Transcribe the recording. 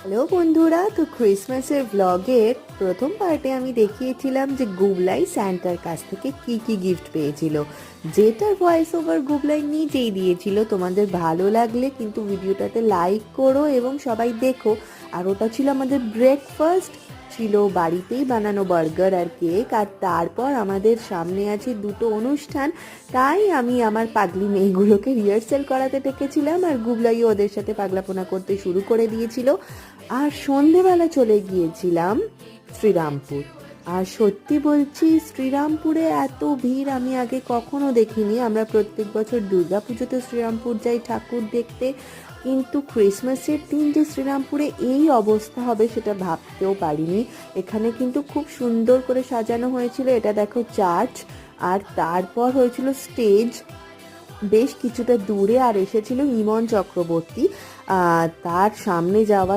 Hello বন্ধুরা, তো ক্রিসমাসের ব্লগের প্রথম পার্টে আমি দেখিয়েছিলাম যে গুবলাই স্যান্টার কাছ থেকে কি কি গিফট পেয়েছিল, যেটার ভয়েস ওভার গুবলাই নিজেই দিয়েছিল। তোমাদের ভালো লাগলে কিন্তু ভিডিওটাতে লাইক করো এবং সবাই দেখো। আর ওটা ছিল আমাদের ব্রেকফাস্ট, ছিল বাড়িতেই বানানো বার্গার আর কেক। আর তারপর আমাদের সামনে আছে দুটো অনুষ্ঠান, তাই আমি আমার পাগলি মেয়েগুলোকে রিহার্সেল করাতে ডেকেছিলাম আর গুবলাইও ওদের সাথে পাগলাপোনা করতে শুরু করে দিয়েছিল। আর সন্ধেবেলা চলে গিয়েছিলাম শ্রীরামপুর। আর সত্যি বলছি, শ্রীরামপুরে এত ভিড় আমি আগে কখনো দেখিনি। আমরা প্রত্যেক বছর দুর্গাপুজোতে শ্রীরামপুর যাই ঠাকুর দেখতে, কিন্তু ক্রিসমাসের দিন যে শ্রীরামপুরে এই অবস্থা হবে সেটা ভাবতেও পারিনি। এখানে কিন্তু খুব সুন্দর করে সাজানো হয়েছিল। এটা দেখো চার্চ, আর তারপর হয়েছিল স্টেজ বেশ কিছুটা দূরে। আর এসেছিল ইমন চক্রবর্তী। তার সামনে যাওয়ার